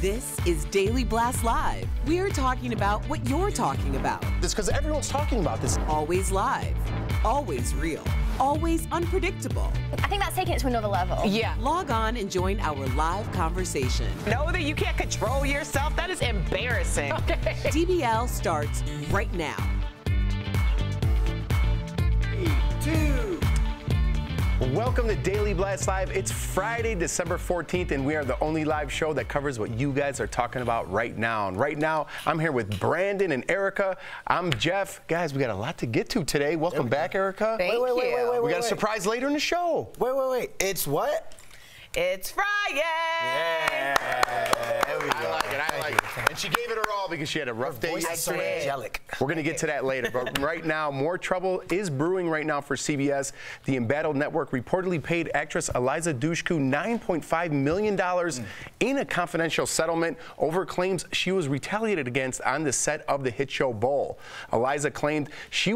This is Daily Blast Live. We're talking about what you're talking about. It's because everyone's talking about this. Always live, always real, always unpredictable. I think that's taking it to another level. Yeah. Log on and join our live conversation. Know that you can't control yourself? That is embarrassing. Okay. DBL starts right now. 3, 2. Welcome to Daily Blast Live. It's Friday, December 14th, and we are the only live show that covers what you guys are talking about right now. And right now, I'm here with Brandon and Erica. I'm Jeff. Guys, we got a lot to get to today. Welcome back, Erica. Thank you. We got a surprise later in the show. Wait. It's what? It's Friday. Yeah. There we go. I like it. And she gave it her all because she had a rough day yesterday. Angelic. We're going to get to that later. But right now, more trouble is brewing right now for CBS. The embattled network reportedly paid actress Eliza Dushku $9.5 million in a confidential settlement over claims she was retaliated against on the set of the hit show Bull. Eliza claimed she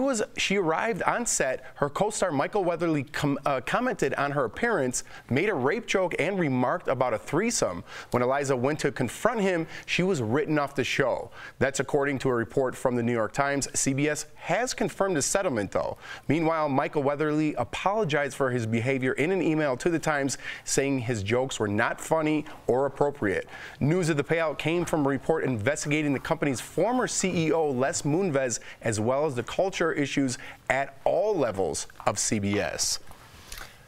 arrived on set. Her co-star Michael Weatherly commented on her appearance, made a rape joke, and remarked about a threesome. When Eliza went to confront him, she was written off the show. That's according to a report from the New York Times. CBS has confirmed the settlement, though. Meanwhile, Michael Weatherly apologized for his behavior in an email to the Times, saying his jokes were not funny or appropriate. News of the payout came from a report investigating the company's former CEO, Les Moonves, as well as the culture issues at all levels of CBS.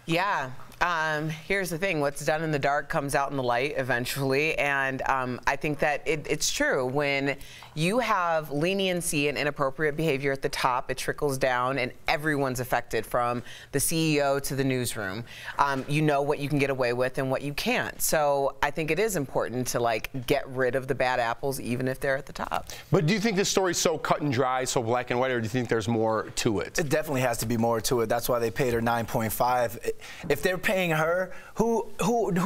Yeah. Here's the thing. What's done in the dark comes out in the light eventually. And I think that it's true. When you have leniency and inappropriate behavior at the top, it trickles down and everyone's affected, from the CEO to the newsroom. You know what you can get away with and what you can't. So I think it is important to get rid of the bad apples, even if they're at the top. But do you think this story's so cut and dry, so black and white, or do you think there's more to it? It definitely has to be more to it. That's why they paid her 9.5. If they're paying her, who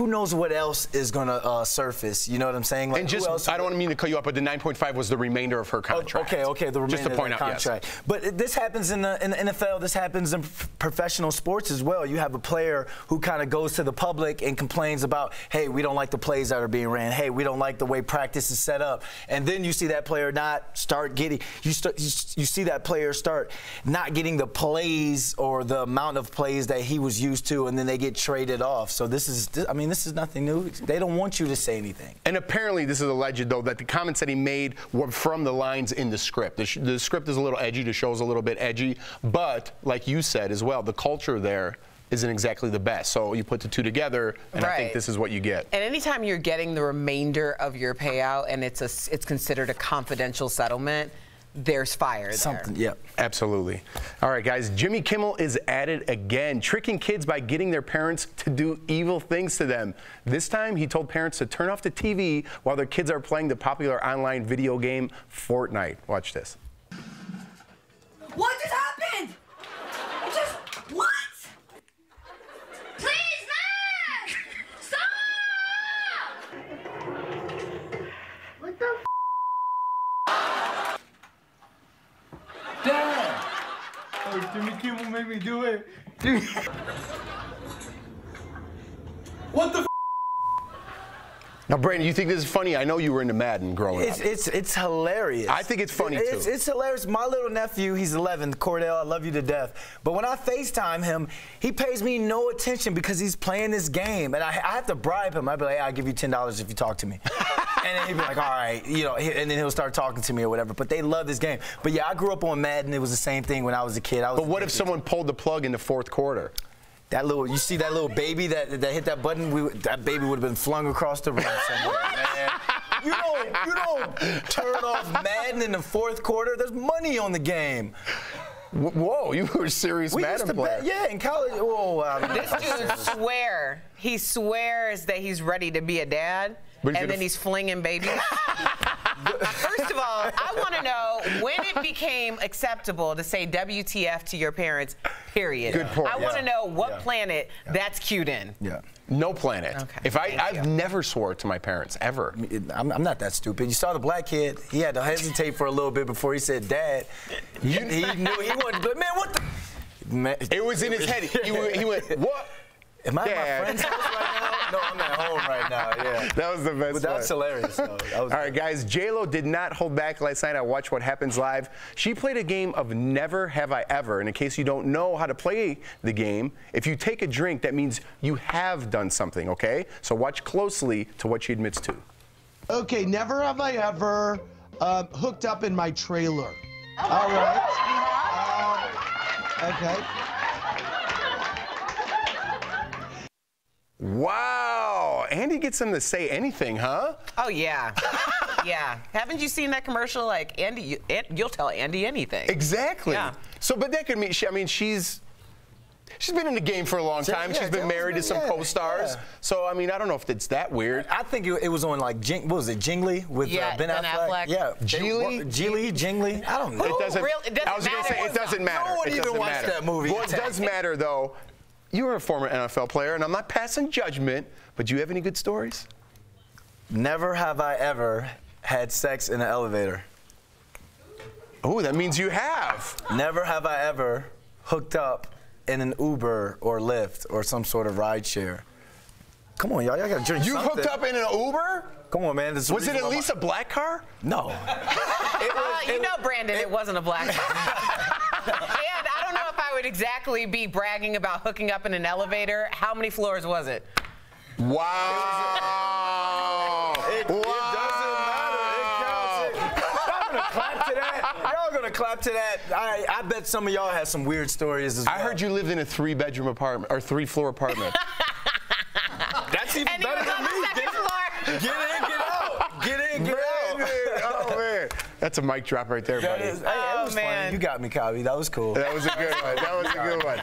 knows what else is going to surface? You know what I'm saying? And just, I don't mean to cut you up, but the 9.5 was the remainder of her contract. Okay, the remainder just to point of the out, contract. Yes. But this happens in the NFL. This happens in professional sports as well. You have a player who kind of goes to the public and complains about, hey, we don't like the plays that are being ran. Hey, we don't like the way practice is set up. And then you see that player not start getting. You see that player start not getting the plays or the amount of plays that he was used to, and then they get traded off. So this is nothing new. They don't want you to say anything. And apparently, this is alleged, though, that the comments that he made were from the lines in the script. The script is a little edgy. The show's a little bit edgy. But like you said as well, the culture there isn't exactly the best. So you put the two together, and I think this is what you get. And anytime you're getting the remainder of your payout and it's considered a confidential settlement, there's fire there. Yep. Absolutely. All right, guys, Jimmy Kimmel is at it again, tricking kids by getting their parents to do evil things to them. This time, he told parents to turn off the TV while their kids are playing the popular online video game Fortnite. Watch this. What just happened? What? Please, Matt! Stop! What the f? Dad! Oh, Jimmy Kimmel made me do it. What the f? Now, Brandon, you think this is funny? I know you were into Madden growing up. It's hilarious. I think it's funny, too. It's hilarious. My little nephew, he's 11, Cordell, I love you to death. But when I FaceTime him, he pays me no attention because he's playing this game. And I have to bribe him. I'd be like, hey, I'll give you $10 if you talk to me. And then he'd be like, all right, and then he'll start talking to me or whatever. But they love this game. But yeah, I grew up on Madden. It was the same thing when I was a kid. But what if someone pulled the plug in the fourth quarter? You see that little baby that hit that button? That baby would have been flung across the room somewhere, man. You don't turn off Madden in the fourth quarter. There's money on the game. Whoa, you were a serious Madden player. Yeah, in college. Whoa, this dude he swears that he's ready to be a dad, and then he's flinging babies. First of all, I want to know when it became acceptable to say WTF to your parents, period. Good point. I want to know what planet that's cued in. Yeah. No planet. Okay. If I've never swore to my parents, ever. I'm not that stupid. You saw the black kid. He had to hesitate for a little bit before he said dad. He knew he wasn't good. Man, what the? Man. It was in his head. He went, what? Am I Yeah. at my friend's house right now? No, I'm at home right now, yeah. That was the best But that's one. hilarious, though. That was All right, guys, J-Lo did not hold back last night. I watched What Happens Live. She played a game of Never Have I Ever. And in case you don't know how to play the game, if you take a drink, that means you have done something, okay? So watch closely to what she admits to. Okay, never have I ever hooked up in my trailer. All right. Okay. Wow. Andy gets them to say anything, huh? Oh, yeah. Yeah. Haven't you seen that commercial? Like, Andy, you'll tell Andy anything. Exactly. Yeah. So, but that could mean, I mean, she's been in the game for a long time. Yeah, She's been married to some co-stars. yeah. So, I mean, I don't know if it's that weird. I think it was on like what was it, Jingly with Yeah, Ben Ben Affleck? Affleck. Yeah, Geely? Jingly. I don't know. It doesn't. It doesn't I was going to say matter. it doesn't matter. No one It even doesn't watched matter. that movie. Well, it does matter though. You were a former NFL player, and I'm not passing judgment, but do you have any good stories? Never have I ever had sex in an elevator. Oh, that means you have. Never have I ever hooked up in an Uber or Lyft or some sort of ride share. Come on, y'all gotta drink You something. hooked up in an Uber? Come on, man. This Was it at least a black car? No. You know, Brandon, it wasn't a black car. And I don't know if I would exactly be bragging about hooking up in an elevator. How many floors was it? Wow. It doesn't matter. It counts. Y'all gonna clap to that? Y'all gonna clap to that? I bet some of y'all had some weird stories as well. I heard you lived in a 3-bedroom apartment or 3-floor apartment. That's even And he better was than on the me. second floor. Get in, get out. Get in, get out. Oh man, that's a mic drop right there, That buddy. is, hey, that was man. funny. You got me, Cobby. That was cool. That was a good one. That was a good one.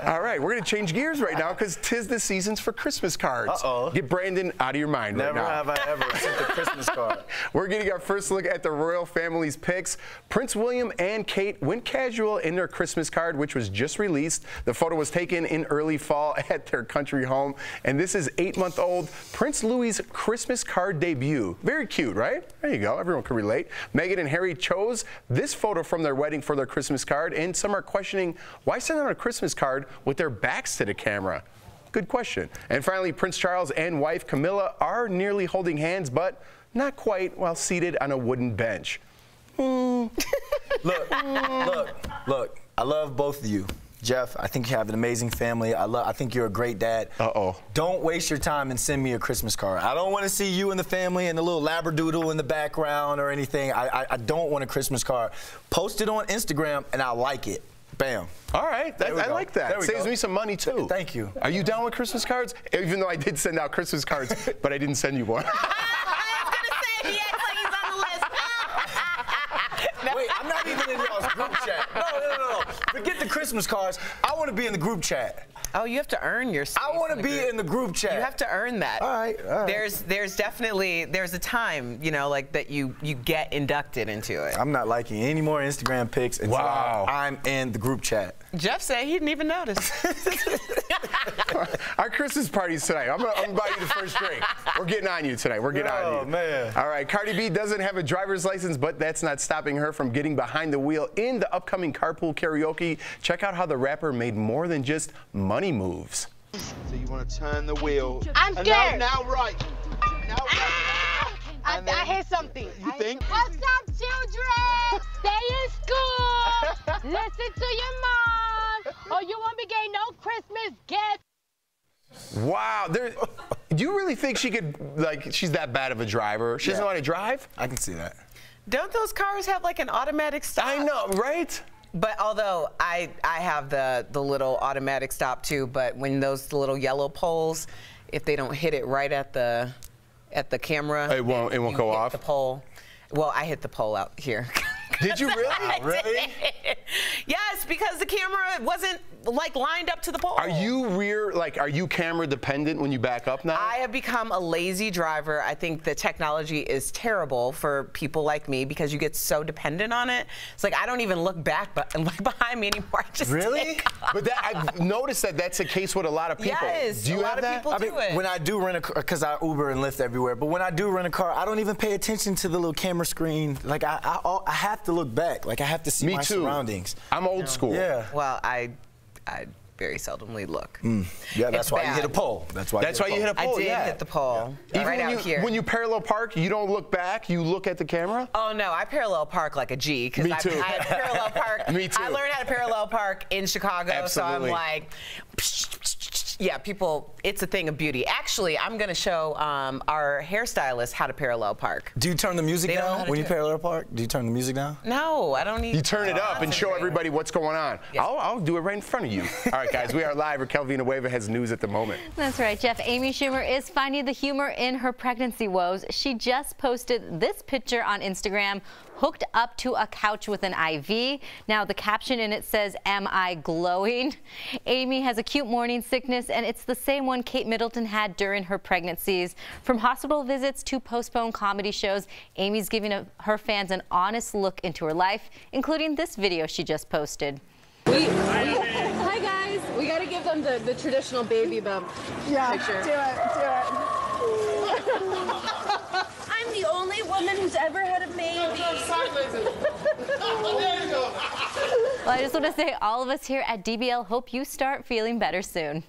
All right, we're gonna change gears right now because 'tis the seasons for Christmas cards. Uh-oh. Get Brandon out of your mind Never right now. have I ever sent a Christmas card. We're getting our first look at the royal family's picks. Prince William and Kate went casual in their Christmas card, which was just released. The photo was taken in early fall at their country home. And this is 8-month-old Prince Louis's Christmas card debut. Very cute, right? There you go. Everyone can relate. Meghan and Harry chose this photo from their wedding for their Christmas card. And some are questioning, why send out a Christmas card with their backs to the camera? Good question. And finally, Prince Charles and wife Camilla are nearly holding hands, but not quite, while seated on a wooden bench. Look. I love both of you. Jeff, I think you have an amazing family. I think you're a great dad. Uh-oh. Don't waste your time and send me a Christmas card. I don't want to see you and the family and the little labradoodle in the background or anything. I don't want a Christmas card. Post it on Instagram and I'll like it. Bam. All right, There we I go. like that. There we Saves go. me some money too. Thank you. Are you down with Christmas cards? Even though I did send out Christmas cards, but I didn't send you one. I was gonna say he acts like he's on the list. Wait, I'm not even in y'all's group chat. No. Forget the Christmas cards. I want to be in the group chat. Oh, you have to earn your space. I want to be in the group chat. You have to earn that. All right. There's definitely a time, you know, like that you get inducted into it. I'm not liking any more Instagram pics until Wow. I'm in the group chat. Jeff said he didn't even notice. Our Christmas party's tonight. I'm gonna buy you the first drink. We're getting on you tonight. We're getting on you. Oh, man. All right, Cardi B doesn't have a driver's license, but that's not stopping her from getting behind the wheel in the upcoming Carpool Karaoke. Check out how the rapper made more than just money moves. So you want to turn the wheel. I'm And scared. Now right. Now right. I And then- hit something. You think? What's up, children? Stay in school. Listen to your mom, or you won't be getting no Christmas gifts. Wow. Do you really think she could, like, she's that bad of a driver? She doesn't know how to drive? I can see that. Don't those cars have like an automatic stop? I know, right? But although I have the little automatic stop too, but when those little yellow poles, if they don't hit it right at the camera, It won't you go hit off? the pole. Well, I hit the pole out here. Did you really? Really? Yes, because the camera wasn't like lined up to the pole. Are you camera dependent when you back up now? I have become a lazy driver. I think the technology is terrible for people like me because you get so dependent on it. It's like I don't even look back behind me anymore. I just Really? take off. But I've noticed that that's the case with a lot of people. Yes, do you a lot have of that? people I mean, do it. when I do rent a car, because I Uber and Lyft everywhere, but when I do rent a car, I don't even pay attention to the little camera screen. Like, I have to look back. Like, I have to see Me my too. surroundings. I'm old school. Yeah. Well, very seldomly look. Yeah, that's It's why you bad. hit a pole. That's why you hit a pole. I did yeah. hit the pole. Even Right when out you, here. when you parallel park, you don't look back, you look at the camera? Oh no, I parallel park like a G. Me too. I parallel park. Me too. I learned how to parallel park in Chicago, Absolutely. so I'm like, yeah, people, it's a thing of beauty. Actually, I'm gonna show our hairstylist how to parallel park. Do you turn the music They don't know how down to when you do it. parallel park? Do you turn the music down? No, I don't need. You turn it up and show everybody what's going on. Yes. I'll do it right in front of you. All right, guys, we are live. Raquel Villanueva has news at the moment. That's right, Jeff. Amy Schumer is finding the humor in her pregnancy woes. She just posted this picture on Instagram, hooked up to a couch with an IV. Now, the caption in it says, "Am I glowing?" Amy has acute morning sickness, and it's the same one Kate Middleton had during her pregnancies. From hospital visits to postponed comedy shows, Amy's giving her fans an honest look into her life, including this video she just posted. Hi guys, we gotta give them the traditional baby bump picture. Do it. I'm the only woman who's ever had a baby. Well, I just want to say all of us here at DBL hope you start feeling better soon.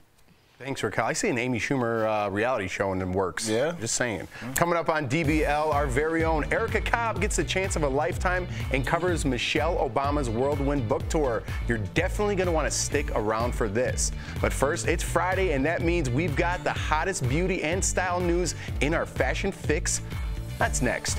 Thanks, Raquel. I see an Amy Schumer reality show in the works. Yeah? Just saying. Coming up on DBL, our very own Erica Cobb gets the chance of a lifetime and covers Michelle Obama's whirlwind book tour. You're definitely going to want to stick around for this. But first, it's Friday, and that means we've got the hottest beauty and style news in our Fashion Fix. That's next.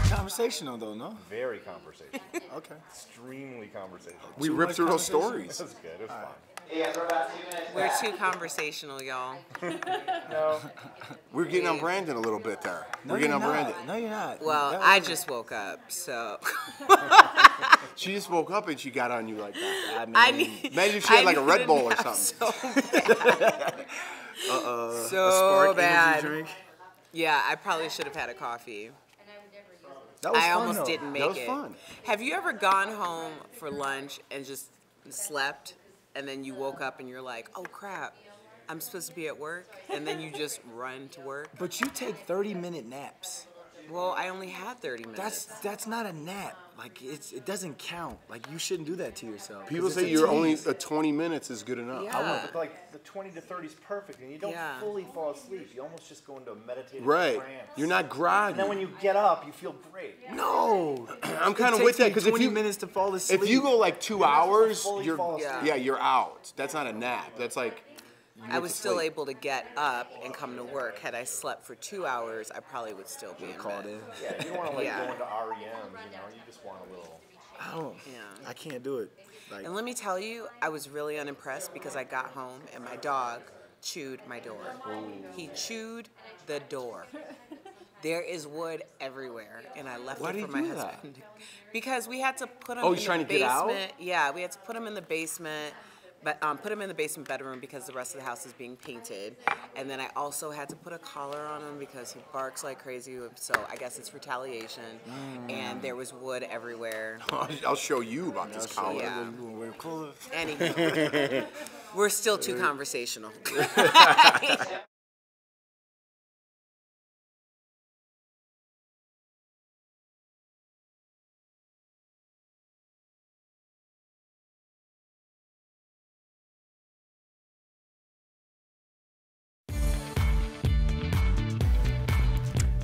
Conversational though, no? Very conversational. Okay. Extremely conversational. We ripped through those stories. That was good. It was fun. We're too conversational, y'all. No. We're getting on Brandon a little bit there. We're getting on Brandon. No, you're not. Well, I just woke up, so. She just woke up and she got on you like that. I need. Imagine if she had like a Red Bull or something. So bad. So bad. Yeah, I probably should have had a coffee. That was I fun, almost though. didn't make That was it. fun. Have you ever gone home for lunch and just slept, and then you woke up and you're like, oh crap, I'm supposed to be at work, and then you just run to work? But you take 30-minute naps. Well, I only had 30 minutes. That's not a nap. Like it doesn't count. Like you shouldn't do that to yourself. 'Cause People it's say a you're only tease. 20 minutes is good enough. Yeah. But like the 20 to 30 is perfect, and you don't Yeah. fully fall asleep. You almost just go into a meditative Right. trance. You're not groggy. And then when you get up, you feel great. No. I'm kind of with that because if 20 you minutes to fall asleep. if you go like 2 hours, fully you're fall asleep. yeah, you're out. That's not a nap. That's like you I went was to still sleep. able to get up and come to work. Had I slept for 2 hours, I probably would still be in called bed. in. Yeah, you don't want to like Yeah. go into REMs, you know. You just want a little. I don't. Yeah. I can't do it. Like And let me tell you, I was really unimpressed because I got home and my dog chewed my door. He chewed the door. There is wood everywhere, and I left Why it did for he my do that? husband. Because we had to put him Oh, in he's the trying to get out? basement. Yeah, we had to put him in the basement, but put him in the basement bedroom because the rest of the house is being painted. And then I also had to put a collar on him because he barks like crazy. So I guess it's retaliation. And there was wood everywhere. I'll show you about this collar. Yeah. we're close. Anyway, we're still too conversational.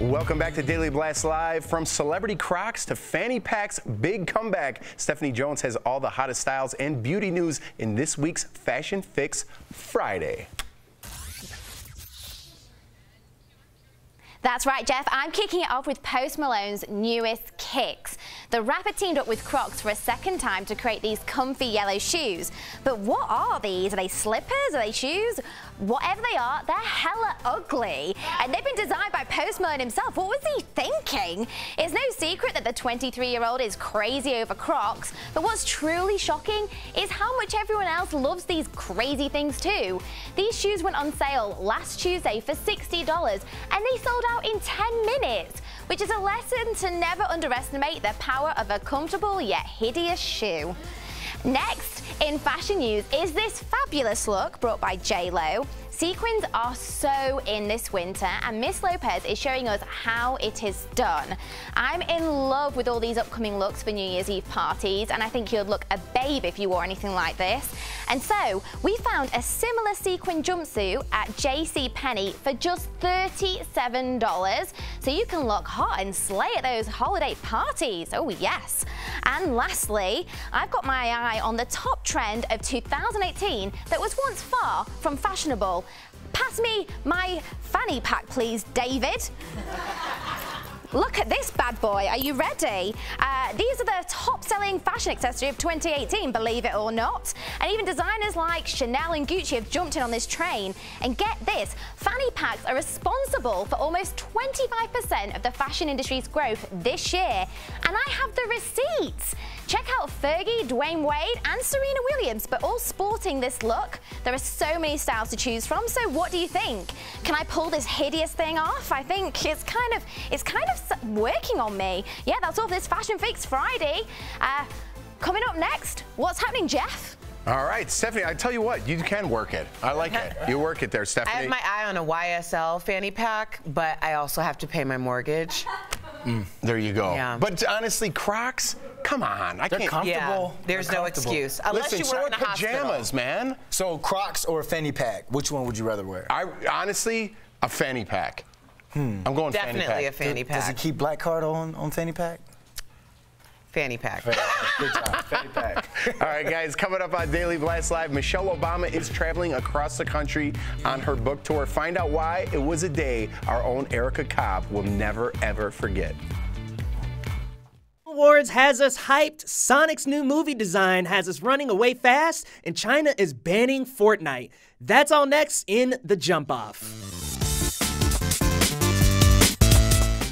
Welcome back to Daily Blast Live. From celebrity Crocs to fanny packs, big comeback. Stephanie Jones has all the hottest styles and beauty news in this week's Fashion Fix Friday. That's right, Jeff. I'm kicking it off with Post Malone's newest kicks. The rapper teamed up with Crocs for a second time to create these comfy yellow shoes. But what are these? Are they slippers? Are they shoes? Whatever they are, they're hella ugly. And they've been designed by Post Malone himself. What was he thinking? It's no secret that the 23-year-old is crazy over Crocs. But what's truly shocking is how much everyone else loves these crazy things too. These shoes went on sale last Tuesday for $60, and they sold out in 10 minutes, which is a lesson to never underestimate the power of a comfortable yet hideous shoe. Next, in fashion news, is this fabulous look brought by J.Lo. Sequins are so in this winter, and Miss Lopez is showing us how it is done. I'm in love with all these upcoming looks for New Year's Eve parties, and I think you'd look a babe if you wore anything like this. And so, we found a similar sequin jumpsuit at JCPenney for just $37, so you can look hot and slay at those holiday parties. Oh yes. And lastly, I've got my eye on the top trend of 2018 that was once far from fashionable. Pass me my fanny pack, please, David. Look at this bad boy. Are you ready? These are the top-selling fashion accessory of 2018, believe it or not. And even designers like Chanel and Gucci have jumped in on this train. And get this, fanny packs are responsible for almost 25% of the fashion industry's growth this year. And I have the receipts. Check out Fergie, Dwayne Wade, and Serena Williams, but all sporting this look. There are so many styles to choose from, so what do you think? Can I pull this hideous thing off? I think it's kind of working on me. Yeah, that's all for this Fashion Fix Friday. Coming up next, what's happening, Jeff? All right, Stephanie, I tell you what, you can work it. I like it. You work it there, Stephanie. I have my eye on a YSL fanny pack, but I also have to pay my mortgage. There you go. Yeah. But honestly, Crocs, come on. They're comfortable. Yeah, there's They're no comfortable. excuse. Unless Listen, you work in a pajamas, hospital. man. So Crocs or a fanny pack, which one would you rather wear? Honestly, a fanny pack. I'm going Definitely fanny a pack. fanny pack. Does he keep black card on fanny pack? Fanny pack. Good job. Fanny pack. All right, guys, coming up on Daily Blast Live, Michelle Obama is traveling across the country on her book tour. Find out why it was a day our own Erica Cobb will never, ever forget. Awards has us hyped, Sonic's new movie design has us running away fast, and China is banning Fortnite. That's all next in The Jump Off.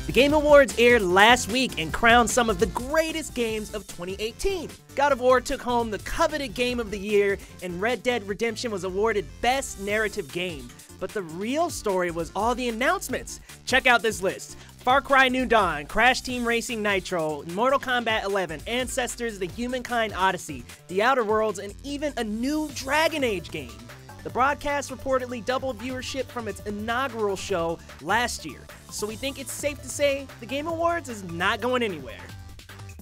The Game Awards aired last week and crowned some of the greatest games of 2018. God of War took home the coveted Game of the Year, and Red Dead Redemption was awarded Best Narrative Game. But the real story was all the announcements. Check out this list. Far Cry New Dawn, Crash Team Racing Nitro, Mortal Kombat 11, Ancestors, The Humankind Odyssey, The Outer Worlds, and even a new Dragon Age game. The broadcast reportedly doubled viewership from its inaugural show last year, so we think it's safe to say the Game Awards is not going anywhere.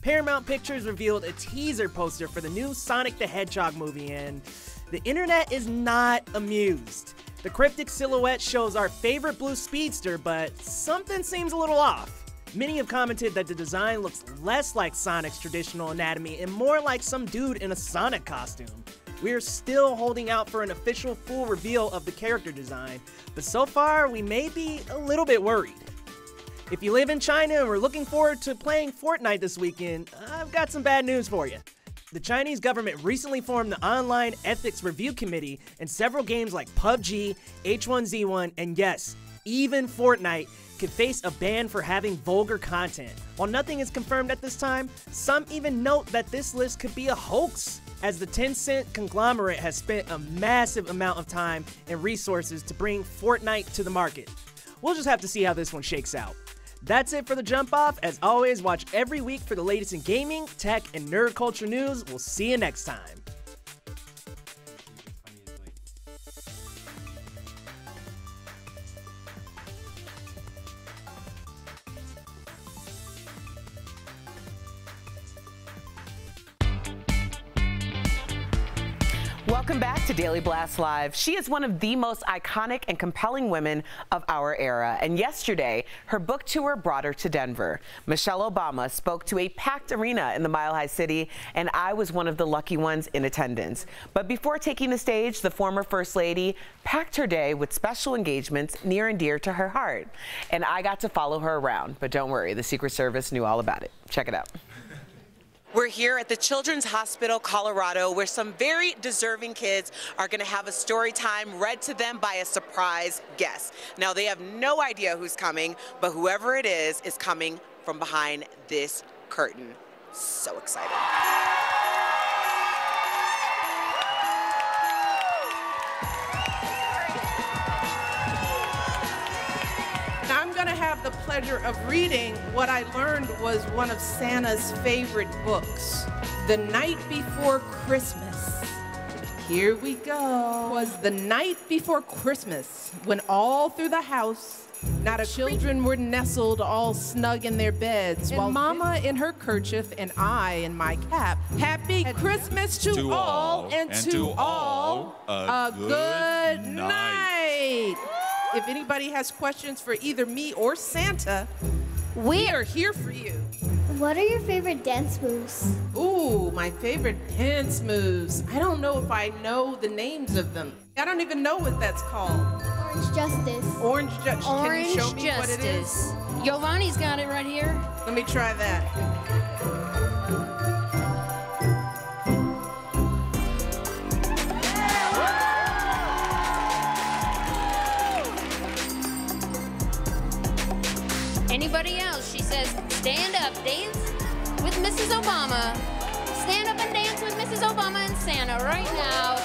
Paramount Pictures revealed a teaser poster for the new Sonic the Hedgehog movie, and the internet is not amused. The cryptic silhouette shows our favorite blue speedster, but something seems a little off. Many have commented that the design looks less like Sonic's traditional anatomy and more like some dude in a Sonic costume. We're still holding out for an official full reveal of the character design, but so far we may be a little bit worried. If you live in China and we're looking forward to playing Fortnite this weekend, I've got some bad news for you. The Chinese government recently formed the Online Ethics Review Committee, and several games like PUBG, H1Z1, and yes, even Fortnite could face a ban for having vulgar content. While nothing is confirmed at this time, some even note that this list could be a hoax, as the Tencent conglomerate has spent a massive amount of time and resources to bring Fortnite to the market. We'll just have to see how this one shakes out. That's it for The Jump Off. As always, watch every week for the latest in gaming, tech, and nerd culture news. We'll see you next time. Welcome back to Daily Blast Live. She is one of the most iconic and compelling women of our era. And yesterday, her book tour brought her to Denver. Michelle Obama spoke to a packed arena in the Mile High City, and I was one of the lucky ones in attendance. But before taking the stage, the former First Lady packed her day with special engagements near and dear to her heart. And I got to follow her around. But don't worry, the Secret Service knew all about it. Check it out. We're here at the Children's Hospital, Colorado, where some very deserving kids are going to have a story time read to them by a surprise guest. Now, they have no idea who's coming, but whoever it is coming from behind this curtain. So excited. Now I'm going to have the pleasure of reading what I learned was one of Santa's favorite books, The Night Before Christmas. Here we go. Was the night before Christmas when all through the house, not a children were nestled all snug in their beds, while Mama in her kerchief and I in my cap. Happy Christmas to all, and to all a good night. If anybody has questions for either me or Santa, we are here for you. What are your favorite dance moves? Ooh, my favorite dance moves. I don't know if I know the names of them. I don't even know what that's called. Orange Justice. Orange Justice. Can you show me Justice. what it is? Giovanni's got it right here. Let me try that. Anybody else? She says, stand up, dance with Mrs. Obama. Stand up and dance with Mrs. Obama and Santa right now.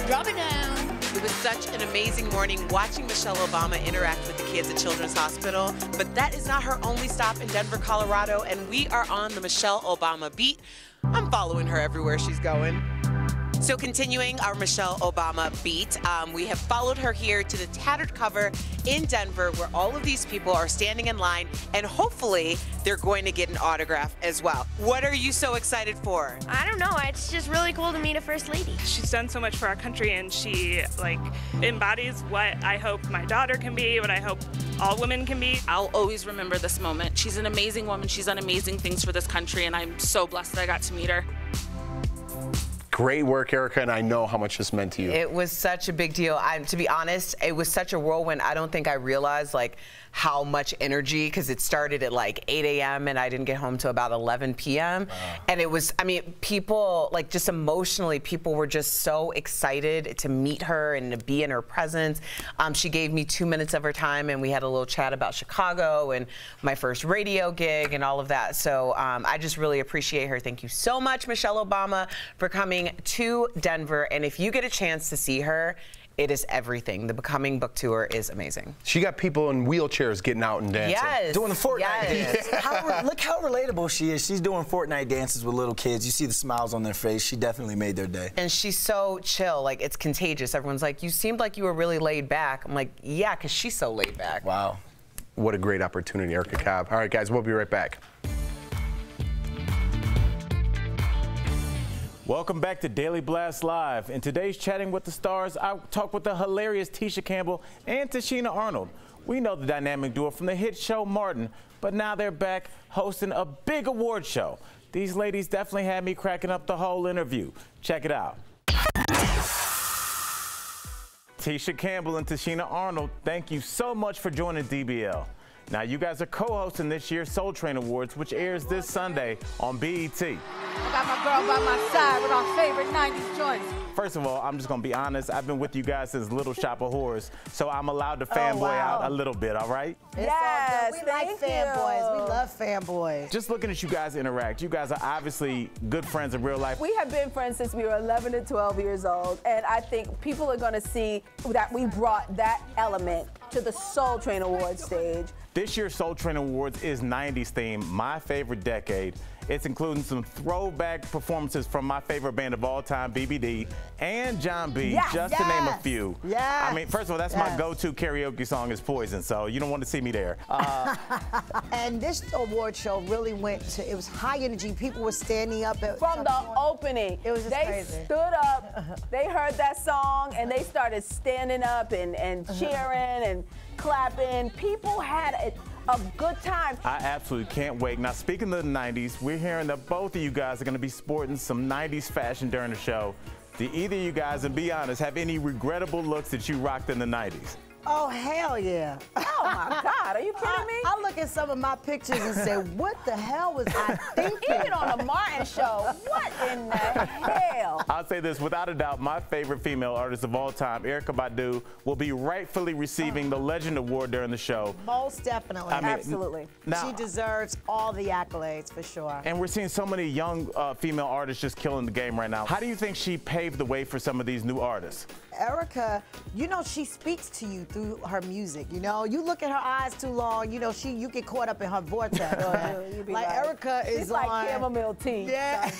Drop it down. It was such an amazing morning watching Michelle Obama interact with the kids at Children's Hospital. But that is not her only stop in Denver, Colorado, and we are on the Michelle Obama beat. I'm following her everywhere she's going. So continuing our Michelle Obama beat, we have followed her here to the Tattered Cover in Denver, where all of these people are standing in line, and hopefully they're going to get an autograph as well. What are you so excited for? I don't know. It's just really cool to meet a First Lady. She's done so much for our country, and she embodies what I hope my daughter can be, what I hope all women can be. I'll always remember this moment. She's an amazing woman. She's done amazing things for this country, and I'm so blessed that I got to meet her. Great work, Erica, and I know how much this meant to you. It was such a big deal. To be honest, it was such a whirlwind. I don't think I realized how much energy, because it started at 8 a.m. and I didn't get home till about 11 p.m. Wow. And it was, people, just emotionally, people were just so excited to meet her and to be in her presence. She gave me 2 minutes of her time, and we had a little chat about Chicago and my first radio gig and all of that. So I just really appreciate her. Thank you so much, Michelle Obama, for coming to Denver. And if you get a chance to see her, it is everything. The Becoming book tour is amazing. She got people in wheelchairs getting out and dancing. Yes. Doing the Fortnite yes. dance. Look how relatable she is. She's doing Fortnite dances with little kids. You see the smiles on their face. She definitely made their day. And she's so chill. It's contagious. Everyone's like, you seemed like you were really laid back. I'm like, yeah, because she's so laid back. Wow. What a great opportunity, Erica Cobb. All right, guys, we'll be right back. Welcome back to Daily Blast Live. In today's Chatting with the Stars, I talk with the hilarious Tisha Campbell and Tashina Arnold. We know the dynamic duo from the hit show Martin, but now they're back hosting a big award show. These ladies definitely had me cracking up the whole interview. Check it out. Tisha Campbell and Tashina Arnold, thank you so much for joining DBL. Now, you guys are co-hosting this year's Soul Train Awards, which airs this Sunday on BET. I got my girl by my side with our favorite 90s joints. First of all, I'm just going to be honest. I've been with you guys since Little Shop of Horrors, so I'm allowed to fanboy out a little bit, all right? Yes, we like fanboys. We love fanboys. Just looking at you guys interact, you guys are obviously good friends in real life. We have been friends since we were 11 and 12 years old, and I think people are going to see that we brought that element to the Soul Train Awards stage. This year's Soul Train Awards is 90s theme, my favorite decade. It's including some throwback performances from my favorite band of all time, BBD, and John B, just to name a few. Yes. I mean, first of all, that's my go-to karaoke song is Poison, so you don't want to see me there. And this award show really went to, it was high energy. People were standing up. From the opening. It was just they crazy. stood up, they heard that song, and they started standing up and cheering and clapping. People had a good time. I absolutely can't wait. Now, speaking of the 90s, we're hearing that both of you guys are going to be sporting some 90s fashion during the show. Do either of you guys, and be honest, have any regrettable looks that you rocked in the 90s? Oh, hell yeah. Oh, my God. Are you kidding me? I look at some of my pictures and say, what the hell was I thinking? Even on the Martin show, what in the hell? I'll say this, without a doubt, my favorite female artist of all time, Erykah Badu, will be rightfully receiving the Legend Award during the show. Most definitely. I mean, absolutely. Now, she deserves all the accolades, for sure. And we're seeing so many young female artists just killing the game right now. How do you think she paved the way for some of these new artists? Erykah, you know, she speaks to you through her music. You know, you look at her eyes too long, you know, you get caught up in her vortex. You be like Erykah is she's like chamomile tea. Yeah.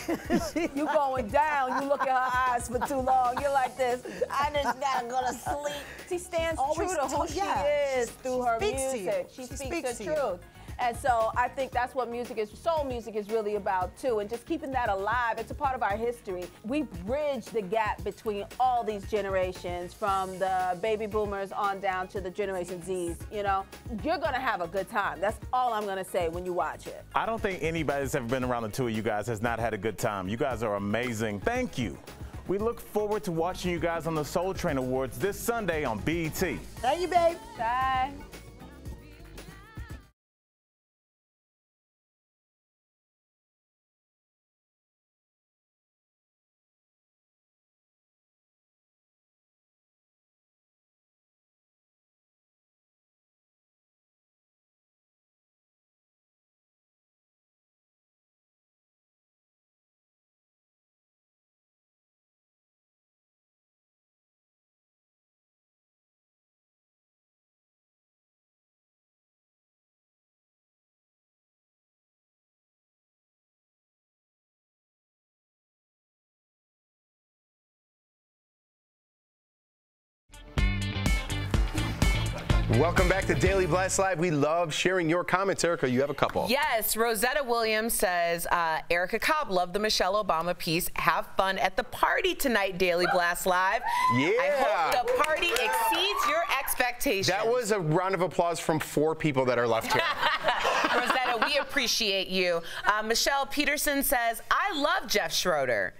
You going down, you look at her eyes for too long. You're like this. I just gotta go to sleep. She stands true to who she is through her music. She speaks the truth. And so I think that's what soul music is really about too, and just keeping that alive. It's a part of our history. We bridge the gap between all these generations, from the baby boomers on down to the Generation Zs, you know. You're gonna have a good time. That's all I'm gonna say when you watch it. I don't think anybody that's ever been around the two of you guys has not had a good time. You guys are amazing. Thank you. We look forward to watching you guys on the Soul Train Awards this Sunday on BET. Thank you, babe. Bye. Welcome back to Daily Blast Live. We love sharing your comments. Erykah, you have a couple. Yes, Rosetta Williams says, Erykah Cobb, love the Michelle Obama piece. Have fun at the party tonight, Daily Blast Live. Yeah. I hope the party exceeds your expectations. That was a round of applause from 4 people that are left here. Rosetta, we appreciate you. Michelle Peterson says, I love Jeff Schroeder.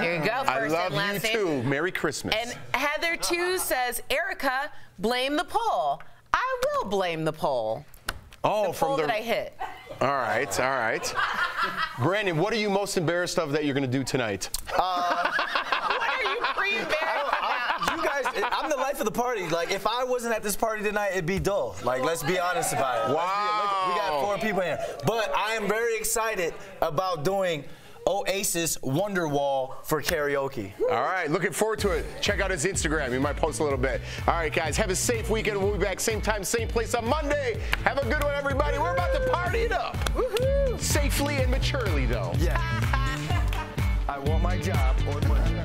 Here you go. First I love and last you name. too. Merry Christmas. And Heather too says, Erykah, blame the poll. I will blame the poll. Oh, the from poll the that I hit. All right, all right. Brandon, what are you most embarrassed of that you're going to do tonight? What are you pre-embarrassed about? You guys, I'm the life of the party. Like, if I wasn't at this party tonight, it'd be dull. Like, let's be honest about it. Wow. We got 4 people here. But I am very excited about doing Oasis Wonderwall for karaoke. All right, looking forward to it. Check out his Instagram. He might post a little bit. All right, guys, have a safe weekend. We'll be back same time, same place on Monday. Have a good one, everybody. We're about to party it up. Woohoo! Safely and maturely, though. Yeah. I want my job or money.